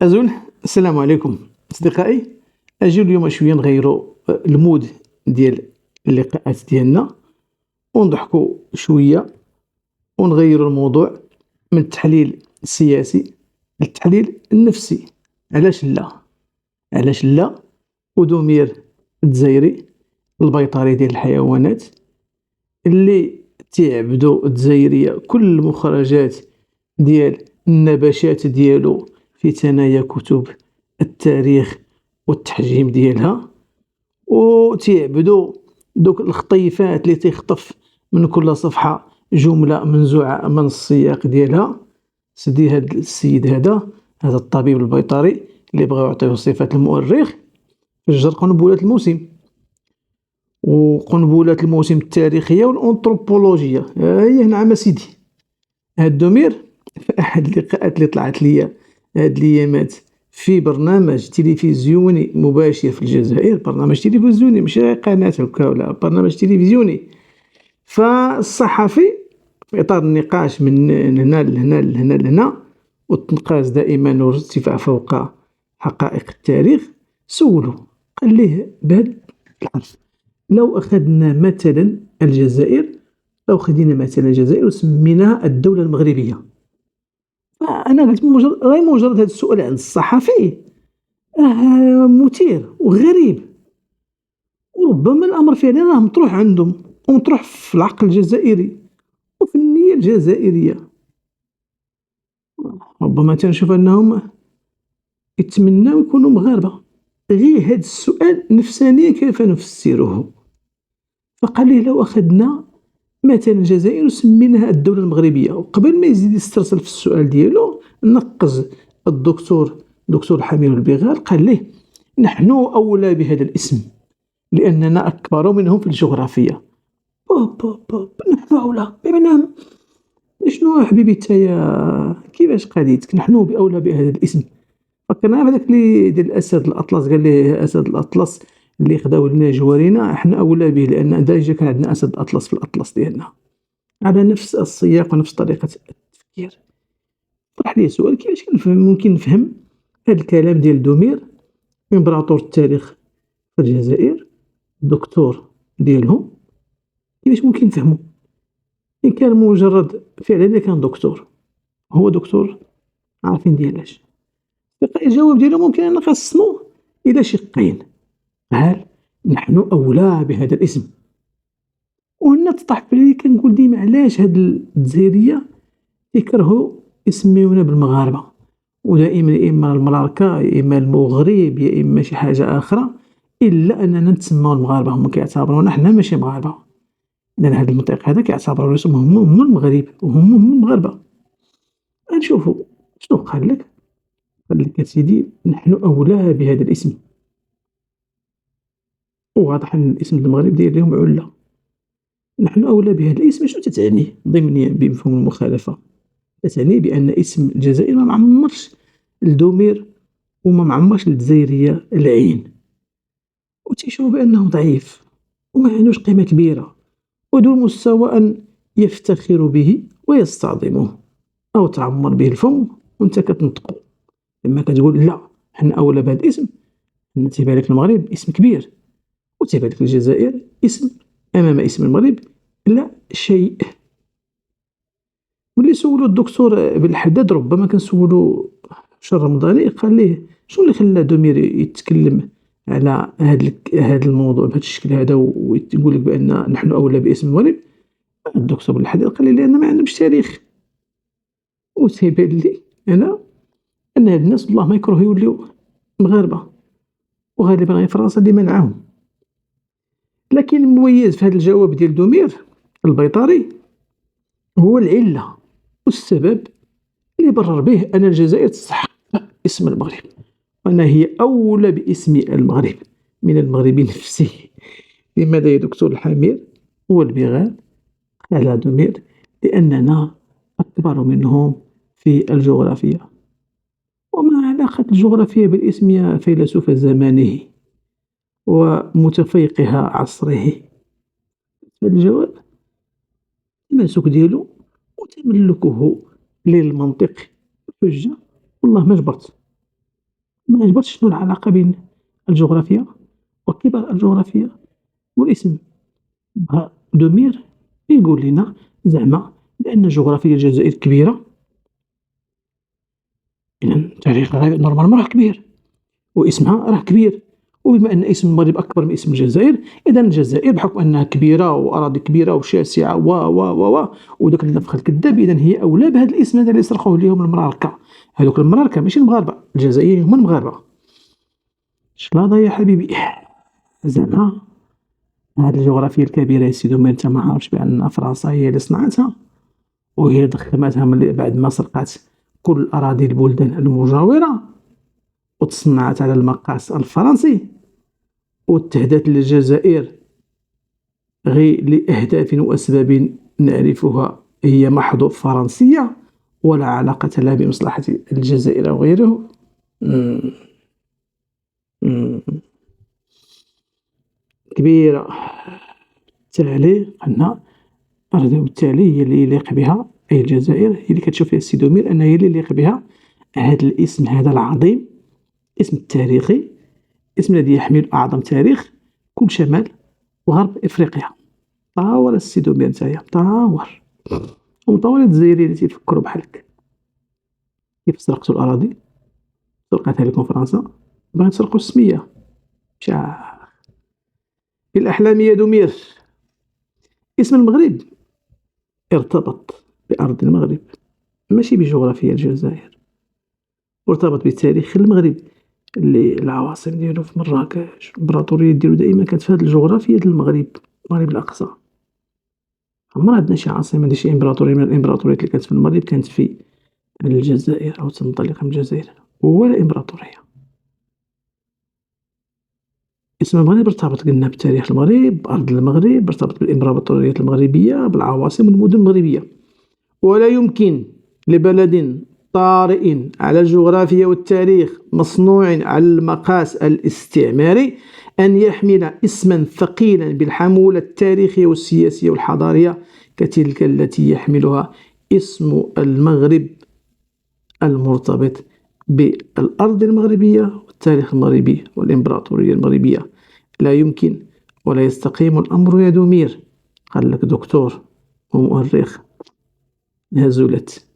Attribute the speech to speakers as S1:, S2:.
S1: أزول، السلام عليكم أصدقائي. أجيو اليوم شوية نغيرو المود ديال اللقاءات ديالنا، ونضحكو شوية، ونغيرو الموضوع من التحليل السياسي للتحليل النفسي. علاش لا؟ علاش لا؟ ودمير الدزايري البيطري ديال الحيوانات اللي تيعبدو الدزايرية كل المخرجات ديال النباشات ديالو في ثنايا كتب التاريخ والتحجيم ديالها، و تيعبدو دوك الخطيفات اللي تيخطف من كل صفحة جملة منزوعة من السياق ديالها. سيدي هاد السيد هذا الطبيب البيطري اللي بغاو يعطيوه صفة المؤرخ فجر قنبلة الموسم، وقنبلة الموسم التاريخية والأنثروبولوجية. هي نعم أسيدي. هاد دومير في أحد اللقاءات اللي طلعت ليا هاد الأيامات في برنامج تلفزيوني مباشر في الجزائر، برنامج تلفزيوني ماشي قناة هكا ولا برنامج تلفزيوني، فالصحفي في إطار النقاش من هنا لهنا لهنا لهنا والتنقاص دائما والارتفاع فوق حقائق التاريخ، سولو قال ليه بهاد الحرف: لو أخذنا مثلا الجزائر، لو خدينا مثلا الجزائر وسميناها الدولة المغربية. فأنا قلت غير مجرد هذا السؤال عند الصحفي مثير وغريب، وربما الأمر فعلا راه مطروح عندهم ومطروح في العقل الجزائري وفي النية الجزائرية. ربما تنشوف أنهم يتمناو يكونوا مغاربة. غير هذا السؤال نفسانيا كيف نفسره؟ فقال لي لو أخذنا مثلا الجزائر وسميناها الدولة المغربية. وقبل ما يزيد يسترسل في السؤال ديالو نقز دكتور حمير البغال قال ليه: نحن أولى بهذا الاسم لأننا أكبر منهم في الجغرافيا. بوب بوب بوب، نحن أولى بمعنى شنو حبيبي نتايا؟ كيفاش قضيتك؟ نحن بأولى بهذا الاسم. فكرنا بهذاك اللي ديال الأسد الأطلس، قال ليه أسد الأطلس اللي خداو لنا جوارينا احنا أولى به لأن ديجا كان عندنا أسد الأطلس في الأطلس ديالنا. على نفس السياق ونفس طريقة التفكير. طرح لي سؤال: كيفاش ممكن نفهم هذا الكلام ديال دومير، إمبراطور التاريخ في الجزائر، الدكتور ديالهم، كيفاش ممكن نفهمو؟ إن كان مجرد فعلا إلا كان دكتور، هو دكتور عارفين ديالاش. الجواب ديالو ممكن أن نقسموه إلى شقين: هل نحن أولى بهذا الاسم؟ وهنا تطرح في بالي كنقول ديما علاش هاد الجزائرية يكرهوا يسميونا بالمغاربة، ودائما يا إما المراركة يا إما المغرب يا إما شي حاجة أخرى، إلا أننا نتسماو المغاربة. هما كيعتبرونا حنا ماشي مغاربة، لأن هاد المنطق هذا كيعتبروا راسهم هما المغرب وهم المغاربة. غنشوفوا شنو قال لك. قال لك أسيدي: نحن أولى بهذا الاسم. وواضح أن الاسم المغرب داير ليهم علة. نحن أولى بهذا الاسم شنو تتعني ضمنيا بمفهوم المخالفة؟ تتعني بأن اسم الجزائر ما معمرش لدومير وما معمرش للجزائرية العين، وتيشوفوا بأنه ضعيف وما عندوش قيمة كبيرة ودون مستوى أن يفتخر به ويستعظمه أو تعمر به الفم وانت كتنطقو. لما كتقول لا حنا أولى بهذا الاسم، حنا تيبان لك المغرب اسم كبير، وتيبان لك الجزائر اسم أمام اسم المغرب لا شيء. ملي سولو الدكتور بالحداد، ربما كنسولو شهر رمضاني، قال ليه: شنو اللي خلى دومير يتكلم على هاد الموضوع بهذا الشكل هذا ويقول لك بأن نحن أولى باسم المغرب؟ الدكتور بالحداد قال لي: لأن ما عندهمش تاريخ. وتيبان لي أنا أن هاد الناس والله ما يكرهوا يوليو مغاربة، وغالبا غير فرنسا اللي منعاهم. لكن المميز في هذا الجواب ديال دومير البيطري هو العلة والسبب اللي برر به أن الجزائر تستحق اسم المغرب، وأن هي أولى باسم المغرب من المغرب نفسه. لماذا يا دكتور الحمير والبغال؟ قال دومير: لأننا أكبر منهم في الجغرافيا. وما علاقة الجغرافيا بالاسم يا فيلسوف زمانه ومتفيقها عصره؟ الجواب التماسك ديالو وتملكه للمنطق حجة والله ما جبرت. ما عجبتش شنو العلاقة بين الجغرافيا وكبر الجغرافيا والاسم. بغا دومير يقول لنا زعما لأن جغرافيا الجزائر كبيرة، إذن تاريخها نورمالمون راه كبير، واسمها راه كبير، وبما أن اسم المغرب أكبر من اسم الجزائر، إذا الجزائر بحكم أنها كبيرة وأراضي كبيرة وشاسعة وداك النفخ الكذاب، إذا هي أولى بهذا الاسم هذا اللي صرخوه ليهم المراركة. هذوك المراركة ماشي المغاربة، الجزائريين هما المغاربة. شلاضة يا حبيبي، زعما هاد الجغرافيا الكبيرة يا سيدي وما انت ما عارفش بأن فرنسا هي اللي صنعتها، وهي اللي ضخمتها من بعد ما سرقات كل أراضي البلدان المجاورة وتصنعت على المقاس الفرنسي، واتهدت للجزائر غير لأهداف وأسباب نعرفها هي محض فرنسية ولا علاقة لها بمصلحة الجزائر أو غيره. مم. مم. كبيرة بالتالي قلنا وبالتالي هي اللي يليق بها أي الجزائر هي اللي كتشوف فيها السي دومير أنها هي اللي يليق بها هذا الاسم هذا العظيم، اسم التاريخي، اسم الذي يحمل أعظم تاريخ كل شمال وغرب إفريقيا. طاول السي دومير نتايا طاول، ومطول الجزائريين اللي تيفكروا بحالك. كيف سرقتوا الأراضي؟ سرقتها لكم فرنسا، باغيين تسرقوا السمية. شاخ في الأحلام يا دومير. اسم المغرب ارتبط بأرض المغرب ماشي بجغرافيا الجزائر، وارتبط بتاريخ المغرب اللي العواصم ديالو في مراكش، الإمبراطورية ديالو دائما كانت في هاد الجغرافيا ديال المغرب، المغرب الأقصى. عمرنا عندنا شي عاصمة ديال شي إمبراطورية من الإمبراطوريات اللي كانت في المغرب كانت في الجزائر أو تنطلق من الجزائر ولا إمبراطورية. اسم المغرب ارتبط قلنا بتاريخ المغرب، بأرض المغرب، ارتبط بالإمبراطوريات المغربية، بالعواصم والمدن المغربية. ولا يمكن لبلد طارئ على الجغرافيا والتاريخ مصنوع على المقاس الاستعماري أن يحمل اسما ثقيلا بالحمولة التاريخية والسياسية والحضارية كتلك التي يحملها اسم المغرب المرتبط بالأرض المغربية والتاريخ المغربي والإمبراطورية المغربية. لا يمكن ولا يستقيم الأمر يا دومير. قال لك دكتور ومؤرخ هزلت